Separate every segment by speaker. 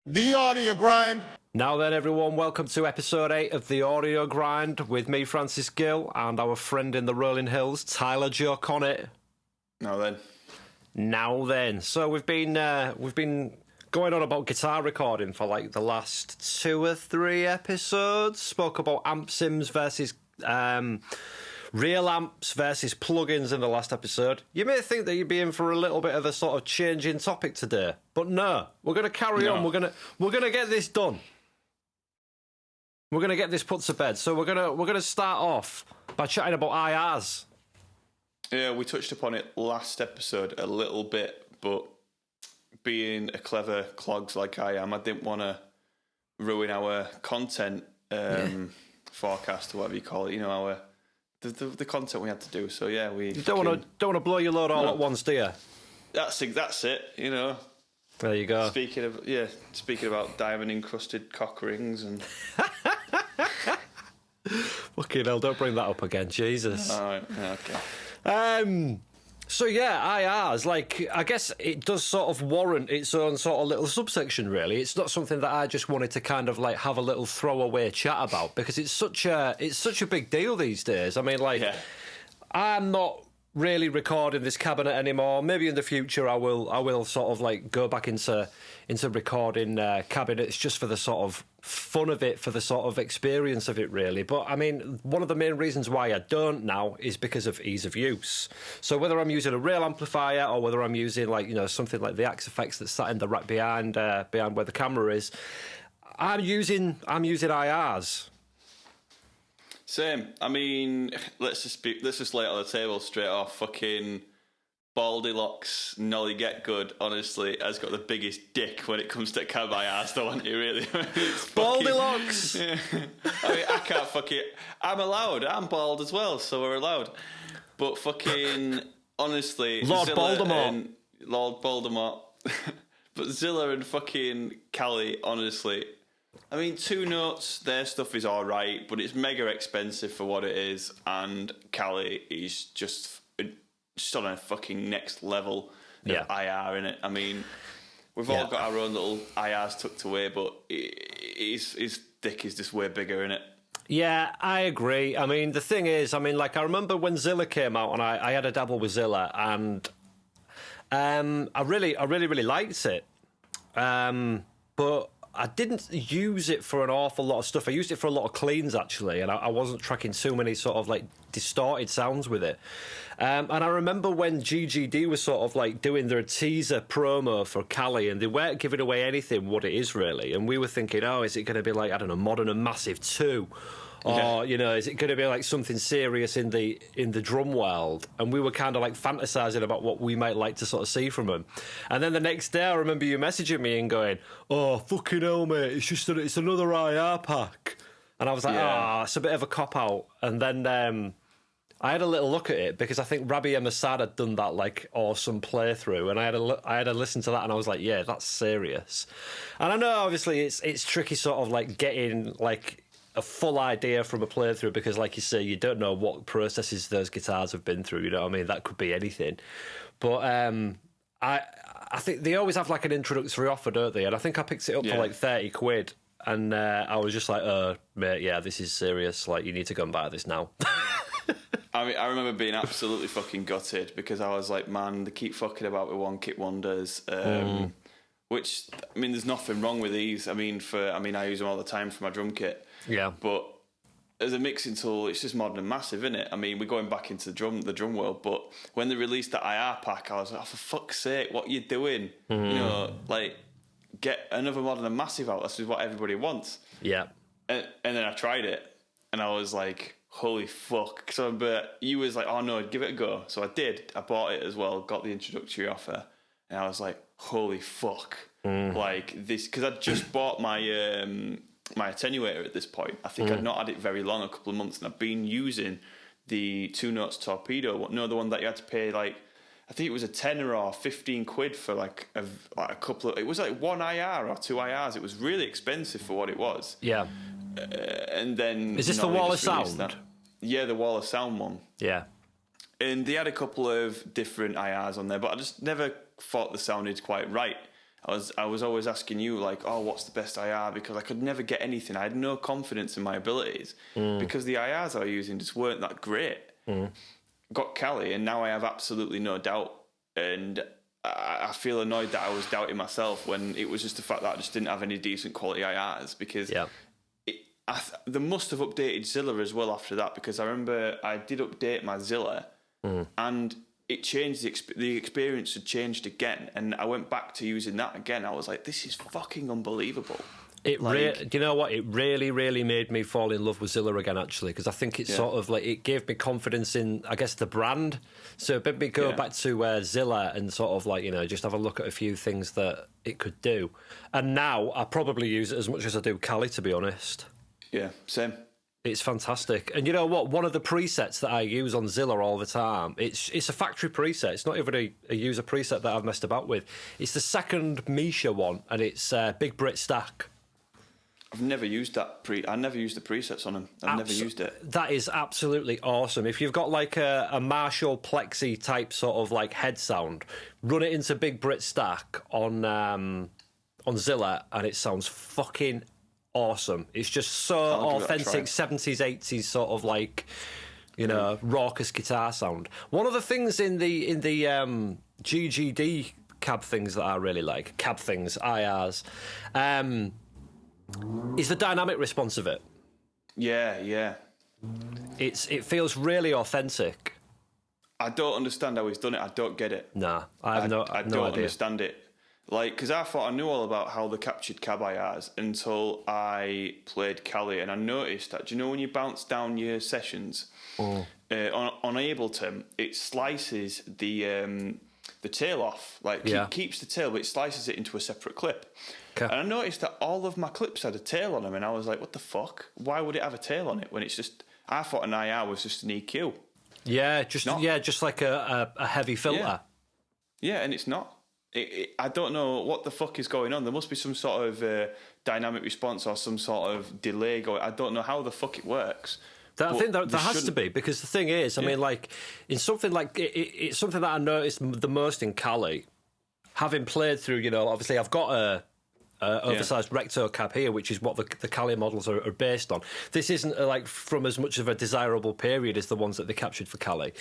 Speaker 1: The Audio Grind.
Speaker 2: Now then, everyone, welcome to episode 8 of The Audio Grind with me, Francis Gill, and our friend in the Rolling Hills, Tyler Joe Connett. Now then. So we've been going on about guitar recording for like the last 2 or 3 episodes. Spoke about amp sims versus real amps versus plugins in the last episode. You may think that you'd be in for a little bit of a sort of change in topic today, but no, we're going to carry on. We're going to get this done. We're going to get this put to bed. So we're going to start off by chatting about IRs.
Speaker 3: Yeah, we touched upon it last episode a little bit, but being a clever clogs like I am, I didn't want to ruin our content forecast or whatever you call it. You know, the content we had to do. So yeah, we
Speaker 2: don't want to blow your load all at once, do you?
Speaker 3: That's it. You know.
Speaker 2: There you go.
Speaker 3: Speaking about diamond encrusted cock rings and.
Speaker 2: Fucking hell! Don't bring that up again, Jesus.
Speaker 3: All right. Okay.
Speaker 2: So yeah, IRs, like, I guess it does sort of warrant its own sort of little subsection, really. It's not something that I just wanted to kind of like have a little throwaway chat about because it's such a big deal these days. I mean, like, I'm not really recording this cabinet anymore. Maybe in the future I will sort of like go back into recording cabinets just for the sort of fun of it, for the sort of experience of it, really. But I mean, one of the main reasons why I don't now is because of ease of use. So whether I'm using a real amplifier or whether I'm using, like, you know, something like the Axe Effects that's sat in the rack behind where the camera is, I'm using IRs.
Speaker 3: Same. I mean, let's just lay it on the table straight off. Fucking Baldylocks, Nolly Get Good, honestly, has got the biggest dick when it comes to cab IRs, don't it, really?
Speaker 2: Baldylocks!
Speaker 3: Yeah. I mean, I can't I'm allowed. I'm bald as well, so we're allowed. But fucking, honestly...
Speaker 2: Lord Voldemort.
Speaker 3: Lord Voldemort. But Zilla and fucking Callie, honestly... I mean, 2 Notes, their stuff is all right, but it's mega expensive for what it is, and Callie is just on a fucking next level of IR in it. I mean, we've all got our own little IRs tucked away, but his dick is just way bigger in it.
Speaker 2: Yeah, I agree. I mean, the thing is, I mean, like, I remember when Zilla came out, and I had a dabble with Zilla, and I really liked it. But I didn't use it for an awful lot of stuff. I used it for a lot of cleans, actually, and I wasn't tracking too many sort of like distorted sounds with it. And I remember when GGD was sort of like doing their teaser promo for Callie, and they weren't giving away anything what it is, really. And we were thinking, oh, is it going to be like, I don't know, Modern and Massive 2? Or, you know, is it going to be like something serious in the drum world? And we were kind of like fantasizing about what we might like to sort of see from them. And then the next day, I remember you messaging me and going, "Oh, fucking hell, mate! It's another IR pack." And I was like, it's a bit of a cop out. And then I had a little look at it because I think Rabbi Emassad had done that like awesome playthrough, and I had a listen to that, and I was like, yeah, that's serious. And I know obviously it's tricky, sort of like getting like a full idea from a playthrough because, like you say, you don't know what processes those guitars have been through. You know what I mean? That could be anything. But I think they always have like an introductory offer, don't they? And I think I picked it up for like 30 quid, and I was just like, mate, yeah, this is serious. Like, you need to go and buy this now.
Speaker 3: I mean, I remember being absolutely fucking gutted because I was like, man, they keep fucking about with one kit wonders. Which, I mean, there's nothing wrong with these. I mean, I use them all the time for my drum kit. Yeah. But as a mixing tool, it's just Modern and Massive, isn't it? I mean, we're going back into the drum world, but when they released the IR pack, I was like, oh, for fuck's sake, what are you doing? You know, like, get another Modern and Massive out. That's what everybody wants. Yeah. And then I tried it, and I was like, holy fuck. But you was like, oh no, give it a go. So I did. I bought it as well, got the introductory offer, and I was like, holy fuck. Like this, because I'd just bought my my attenuator at this point. I think I'd not had it very long, a couple of months, and I've been using the 2 Notes Torpedo. No, the one that you had to pay like, I think it was a tenner or 15 quid for like a couple of, it was like 1 IR or 2 IRs. It was really expensive for what it was. Yeah. And then...
Speaker 2: Is this the Wall of Sound?
Speaker 3: Yeah, the Wall of Sound one.
Speaker 2: Yeah.
Speaker 3: And they had a couple of different IRs on there, but I just never thought they sounded quite right. I was always asking you like, oh, what's the best IR? Because I could never get anything. I had no confidence in my abilities because the IRs I was using just weren't that great. Got Cali, and now I have absolutely no doubt. And I feel annoyed that I was doubting myself when it was just the fact that I just didn't have any decent quality IRs because they must have updated Zilla as well after that, because I remember I did update my Zilla and it changed, the experience had changed again, and I went back to using that again. I was like, this is fucking unbelievable.
Speaker 2: Do you know what? It really, really made me fall in love with Zilla again, actually, because I think it's sort of like, it gave me confidence in, I guess, the brand. So it made me go back to Zilla and sort of like, just have a look at a few things that it could do. And now I probably use it as much as I do Kali, to be honest.
Speaker 3: Yeah, same.
Speaker 2: It's fantastic. And you know what? One of the presets that I use on Zilla all the time, it's a factory preset. It's not even a user preset that I've messed about with. It's the second Misha one, and it's Big Brit Stack.
Speaker 3: I've never used that I never used the presets on them. I've never used it.
Speaker 2: That is absolutely awesome. If you've got like a Marshall Plexi type sort of like head sound, run it into Big Brit Stack on Zilla, and it sounds fucking awesome. It's just so authentic 70s, 80s sort of like, raucous guitar sound. One of the things in the GGD cab things that I really like, cab things, IRs, is the dynamic response of it.
Speaker 3: Yeah.
Speaker 2: It feels really authentic.
Speaker 3: I don't understand how he's done it. I don't get it.
Speaker 2: Nah, I have no
Speaker 3: I
Speaker 2: no
Speaker 3: don't
Speaker 2: idea.
Speaker 3: understand it. Like, because I thought I knew all about how they captured cab IRs until I played Kali, and I noticed that, do you know when you bounce down your sessions on Ableton, it slices the tail off, like keeps the tail, but it slices it into a separate clip. Okay. And I noticed that all of my clips had a tail on them, and I was like, what the fuck? Why would it have a tail on it when it's just... I thought an IR was just an EQ.
Speaker 2: Yeah, just like a heavy filter.
Speaker 3: Yeah, and it's not. I don't know what the fuck is going on. There must be some sort of dynamic response or some sort of delay going. I don't know how the fuck it works.
Speaker 2: I think there has to be, because the thing is, I mean, like, in something like it's something that I noticed the most in Kali, having played through. Obviously, I've got a oversized recto cab here, which is what the Kali models are based on. This isn't like from as much of a desirable period as the ones that they captured for Kali.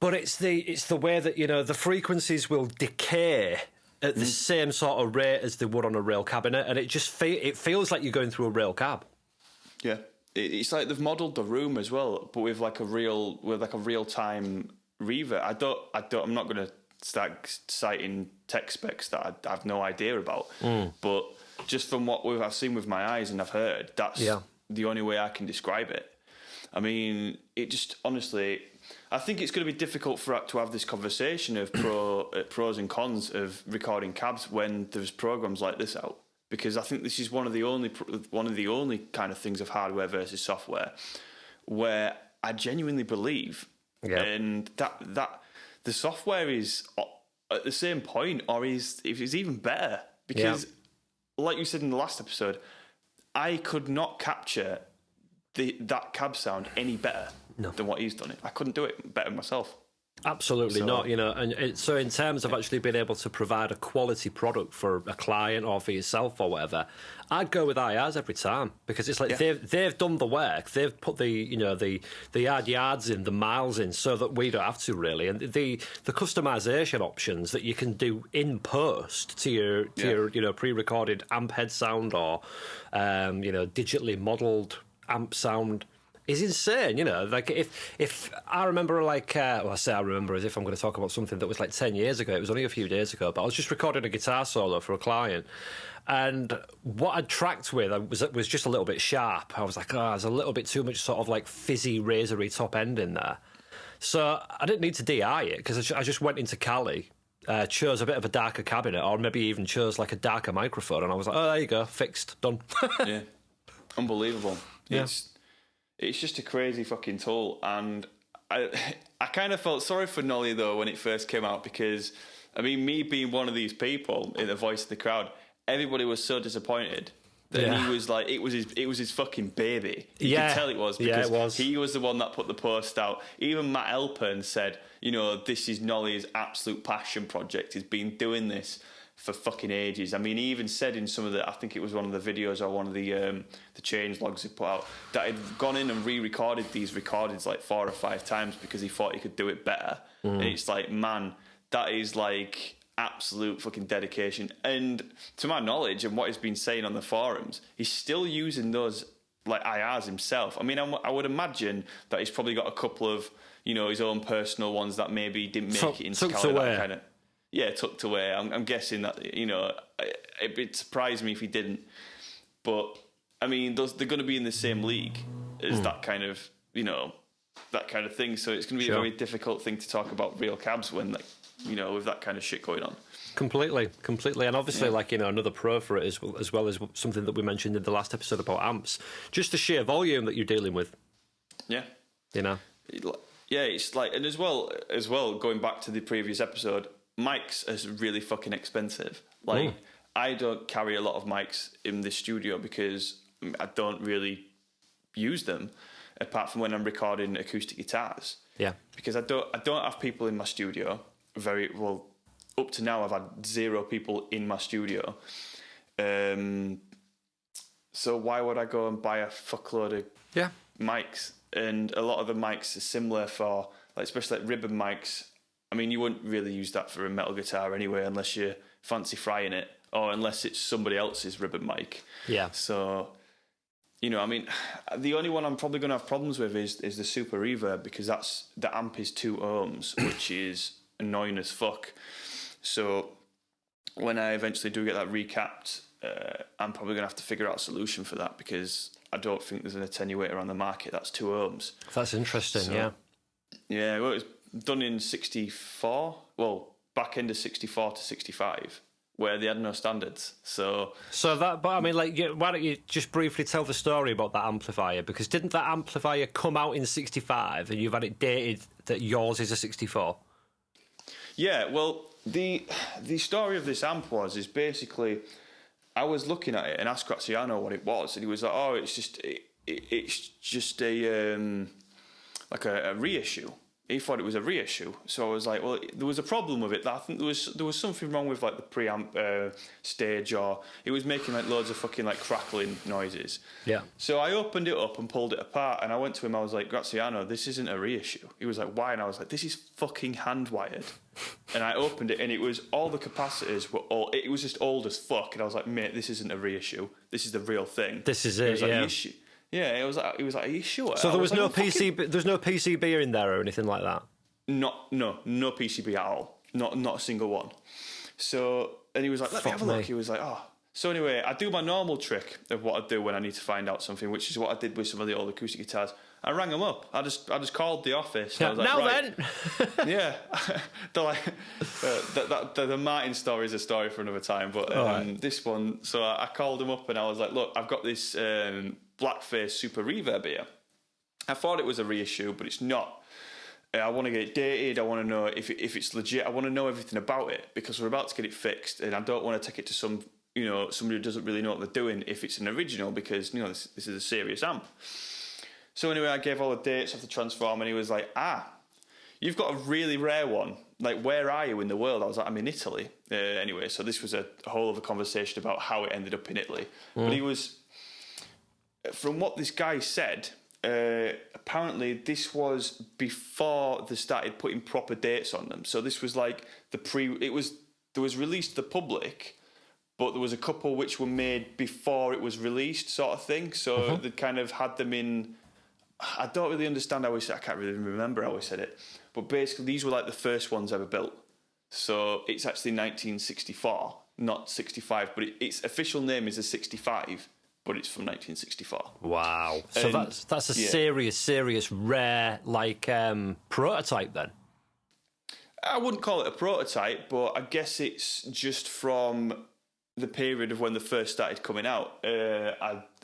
Speaker 2: But it's the way that, the frequencies will decay at the same sort of rate as they would on a rail cabinet, and it just it feels like you're going through a rail cab. Yeah,
Speaker 3: it's like they've modelled the room as well, but with a real time reverb. I'm not going to start citing tech specs that I have no idea about, but just from what I've seen with my eyes and I've heard, that's the only way I can describe it. I mean, it just honestly. I think it's going to be difficult to have this conversation of pros and cons of recording cabs when there's programs like this out, because I think this is one of the only kind of things of hardware versus software where I genuinely believe, and that the software is at the same point, or if it's even better, because like you said in the last episode, I could not capture that cab sound any better than what he's done it. I couldn't do it better myself.
Speaker 2: Absolutely not, and so in terms of actually being able to provide a quality product for a client or for yourself or whatever, I'd go with IRs every time, because it's like they've done the work, they've put the yards in, the miles in, so that we don't have to really, and the customization options that you can do in post to your pre-recorded amp head sound or digitally modelled amp sound is insane. Like if I remember, like I say I remember as if I'm going to talk about something that was like 10 years ago. It was only a few days ago, but I was just recording a guitar solo for a client, and what I'd tracked with was just a little bit sharp. I was like, there's a little bit too much sort of like fizzy, razory top end in there, so I didn't need to DI it, because I just went into Kali, chose a bit of a darker cabinet, or maybe even chose like a darker microphone, and I was like, there you go, fixed, done.
Speaker 3: Yeah, unbelievable. Yeah. It's just a crazy fucking tool, and I kind of felt sorry for Nolly though when it first came out, because I mean, me being one of these people in the voice of the crowd, everybody was so disappointed that he was like, it was his fucking baby. You could tell it was, because he was the one that put the post out. Even Matt Elpern said, this is Nolly's absolute passion project. He's been doing this for fucking ages. I mean, he even said in some of the, I think it was one of the videos or one of the change logs he put out, that he'd gone in and re-recorded these recordings like 4 or 5 times because he thought he could do it better. And it's like, man, that is like absolute fucking dedication. And to my knowledge and what he's been saying on the forums, he's still using those like IRs himself. I mean, I would imagine that he's probably got a couple of, you know, his own personal ones that maybe didn't make it into Canada, kind of. Yeah, tucked away. I'm guessing that, you know, it'd surprise me if he didn't. But I mean, they're going to be in the same league as that kind of, you know, that kind of thing. So it's going to be a very difficult thing to talk about real cabs when, like, you know, with that kind of shit going on. Completely.
Speaker 2: And obviously, like, you know, another pro for it as well as something that we mentioned in the last episode about amps. Just the sheer volume that you're dealing with.
Speaker 3: Yeah.
Speaker 2: You know?
Speaker 3: Yeah, it's like, and as well, going back to the previous episode, mics are really fucking expensive. Like, I don't carry a lot of mics in the studio because I don't really use them, apart from when I'm recording acoustic guitars.
Speaker 2: Yeah.
Speaker 3: Because I don't have people in my studio. Very well, up to now I've had 0 people in my studio. So why would I go and buy a fuckload of mics? And a lot of the mics are similar for, like, especially like ribbon mics. I mean, you wouldn't really use that for a metal guitar anyway, unless you fancy frying it, or unless it's somebody else's ribbon mic.
Speaker 2: Yeah.
Speaker 3: So, you know, I mean, the only one I'm probably going to have problems with is the Super Reverb, because the amp is 2 ohms, which is annoying as fuck. So when I eventually do get that recapped, I'm probably going to have to figure out a solution for that, because I don't think there's an attenuator on the market that's 2 ohms.
Speaker 2: That's interesting.
Speaker 3: So, yeah. Well, it was done in 64. Well, back end of 64 to 65, where they had no standards. So
Speaker 2: that, but I mean, like, why don't you just briefly tell the story about that amplifier? Because didn't that amplifier come out in 65, and you've had it dated that yours is a 64?
Speaker 3: Yeah. Well, the story of this amp is basically, I was looking at it and asked Graziano what it was, and he was like, "Oh, it's just a like a reissue." He thought it was a reissue, so I was like, "Well, there was a problem with it. I think there was something wrong with like the preamp stage, or it was making like loads of fucking like crackling noises."
Speaker 2: Yeah.
Speaker 3: So I opened it up and pulled it apart, and I went to him. I was like, "Graziano, this isn't a reissue." He was like, "Why?" And I was like, "This is fucking hand wired." And I opened it, and it was all the capacitors were all. It was just old as fuck, and I was like, "Mate, this isn't a reissue. This is the real thing.
Speaker 2: This is it."
Speaker 3: Like, yeah, it was like, "Are you sure?"
Speaker 2: So there was no PCB. There's no PCB in there or anything like that.
Speaker 3: No PCB at all. Not a single one. So, and he was like, "Let me have a look." He was like, "Oh." So anyway, I do my normal trick of what I do when I need to find out something, which is what I did with some of the old acoustic guitars. I rang them up. I just called the office. And I was like,
Speaker 2: now
Speaker 3: right.
Speaker 2: then.
Speaker 3: Yeah. They're like, the Martin story is a story for another time, but this one. So I called them up and I was like, "Look, I've got this Blackface Super Reverb here. I thought it was a reissue, but it's not. I want to get it dated. I want to know if it's legit. I want to know everything about it, because we're about to get it fixed, and I don't want to take it to somebody who doesn't really know what they're doing if it's an original, because, you know, this is a serious amp." So anyway, I gave all the dates of the transform, and he was like, "You've got a really rare one. Like, where are you in the world?" I was like, "I'm in Italy." Anyway, so this was a whole other conversation about how it ended up in Italy. But he was, from what this guy said, apparently this was before they started putting proper dates on them. So this was like there was released to the public, but there was a couple which were made before it was released, sort of thing. So they kind of had them in. I don't really understand how he said. I can't really remember how he said it, but basically these were like the first ones ever built. So it's actually 1964, not 65, but its official name is a 65, but it's from 1964.
Speaker 2: Wow! So that's a serious rare like prototype then.
Speaker 3: I wouldn't call it a prototype, but I guess it's just from the period of when they first started coming out.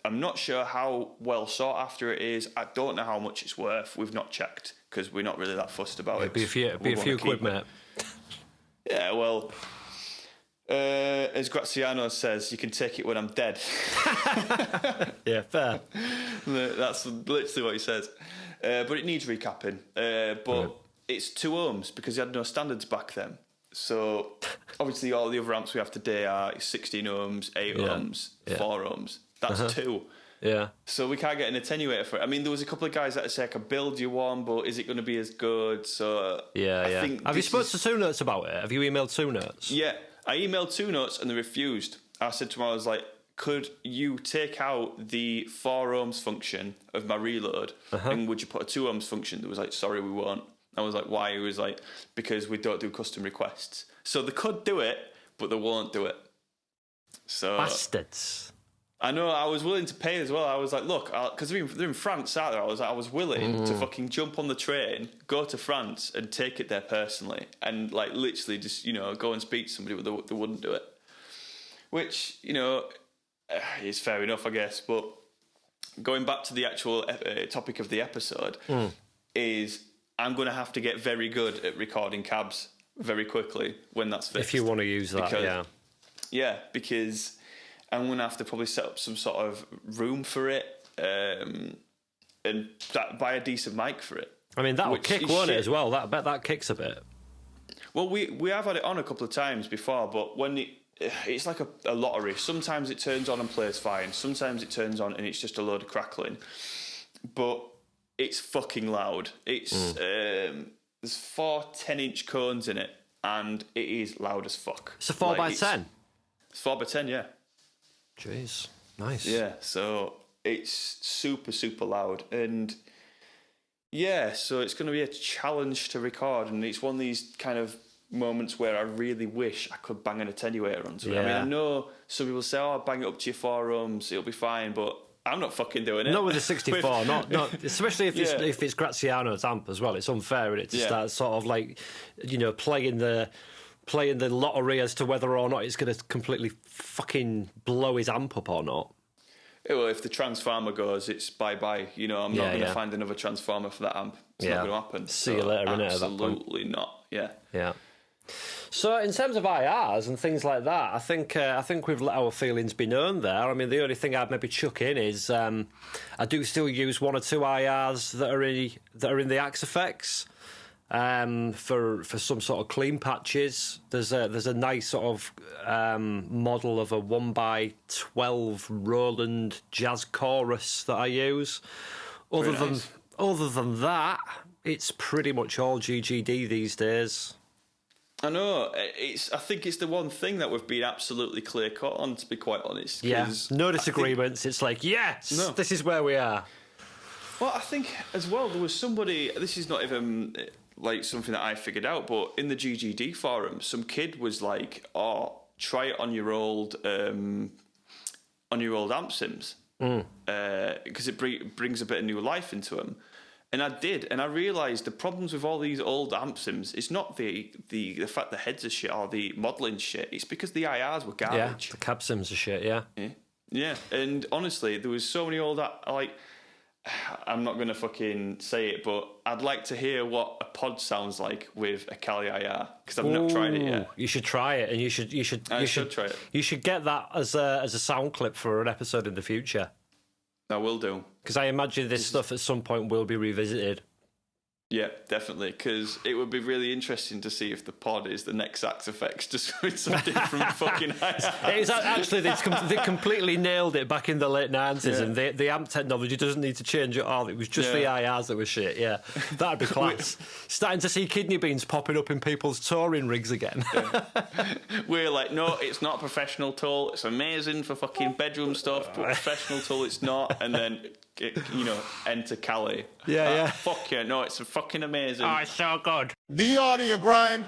Speaker 3: I'm not sure how well sought after it is. I don't know how much it's worth. We've not checked because we're not really that fussed about it.
Speaker 2: Be a few quid, mate.
Speaker 3: Yeah, well, as Graziano says, you can take it when I'm dead.
Speaker 2: Yeah, fair.
Speaker 3: That's literally what he says. But it needs recapping. But it's 2 ohms because they had no standards back then. So obviously all the other amps we have today are 16 ohms, 8 ohms, 4 ohms. That's 2.
Speaker 2: Yeah.
Speaker 3: So we can't get an attenuator for it. I mean, there was a couple of guys that said I could build you one, but is it going to be as good? So I think
Speaker 2: have you spoken to Two Notes about it? Have you emailed Two Notes?
Speaker 3: Yeah, I emailed Two Notes and they refused. I said to them, I was like, could you take out the 4 ohms function of my reload and would you put a 2 ohms function? They was like, sorry, we won't. I was like, why? He was like, because we don't do custom requests. So they could do it, but they won't do it. So
Speaker 2: bastards.
Speaker 3: I know. I was willing to pay as well. I was like, look, because they're in France, aren't they? I was willing to fucking jump on the train, go to France, and take it there personally, and like literally just go and speak to somebody, but they wouldn't do it. Which is fair enough, I guess. But going back to the actual topic of the episode, is I'm going to have to get very good at recording cabs very quickly when that's fixed.
Speaker 2: If you want to use that,
Speaker 3: yeah, because I'm going to have to probably set up some sort of room for it and buy a decent mic for it.
Speaker 2: I mean, that'll kick, won't it, as well? I bet that kicks a bit.
Speaker 3: Well, we have had it on a couple of times before, but when it's like a lottery. Sometimes it turns on and plays fine. Sometimes it turns on and it's just a load of crackling. But it's fucking loud. It's there's 4 10-inch cones in it, and it is loud as fuck.
Speaker 2: It's a 4x10?
Speaker 3: It's 4x10, yeah.
Speaker 2: Jeez, nice.
Speaker 3: Yeah, so it's super, super loud. And yeah, so it's going to be a challenge to record. And it's one of these kind of moments where I really wish I could bang an attenuator onto it. I mean, I know some people say, oh, bang it up to your 4 ohms, it'll be fine. But I'm not fucking doing it.
Speaker 2: Not with a 64, not especially if it's Graziano's amp as well. It's unfair, isn't it, to start sort of like, playing the lottery as to whether or not it's going to completely fucking blow his amp up or not.
Speaker 3: Well, if the transformer goes, it's bye-bye. I'm not going to find another transformer for that amp. It's not going to happen.
Speaker 2: See you later, innit, at that point.
Speaker 3: Absolutely not, yeah.
Speaker 2: Yeah. So in terms of IRs and things like that, I think we've let our feelings be known there. I mean, the only thing I'd maybe chuck in is I do still use 1 or 2 IRs that are in the Axe effects. For some sort of clean patches. There's a nice sort of model of a 1x12 Roland Jazz Chorus that I use. Other than that, it's pretty much all GGD these days.
Speaker 3: I know. I think it's the one thing that we've been absolutely clear cut on, to be quite honest.
Speaker 2: Yeah, no disagreements. It's like, this is where we are.
Speaker 3: Well, I think as well, there was somebody, this is not even like something that I figured out, but in the GGD forum, some kid was like, oh, try it on your old amp sims. Because it brings a bit of new life into them. And I did, and I realised the problems with all these old amp sims, it's not the fact the heads are shit or the modelling shit, it's because the IRs were garbage.
Speaker 2: Yeah, the cab sims are shit,
Speaker 3: yeah. And honestly, there was so many old, like, I'm not going to fucking say it, but I'd like to hear what a pod sounds like with a Kali IR, because I've not tried it yet.
Speaker 2: You should try it, and you should
Speaker 3: try it.
Speaker 2: You should get that as a sound clip for an episode in the future.
Speaker 3: I will do.
Speaker 2: Because I imagine this stuff at some point will be revisited.
Speaker 3: Yeah, definitely. Because it would be really interesting to see if the pod is the next Axe Effects, just with some different fucking IRs.
Speaker 2: Actually, they completely nailed it back in the late 90s, and the amp technology doesn't need to change at all. It was just the IRs that were shit, That'd be class. Starting to see kidney beans popping up in people's touring rigs again.
Speaker 3: We're like, no, it's not a professional tool. It's amazing for fucking bedroom stuff, but professional tool it's not. And then, enter Kali.
Speaker 2: Yeah.
Speaker 3: Fuck yeah, no, it's fucking amazing.
Speaker 2: Oh, it's so good.
Speaker 1: The audio grind.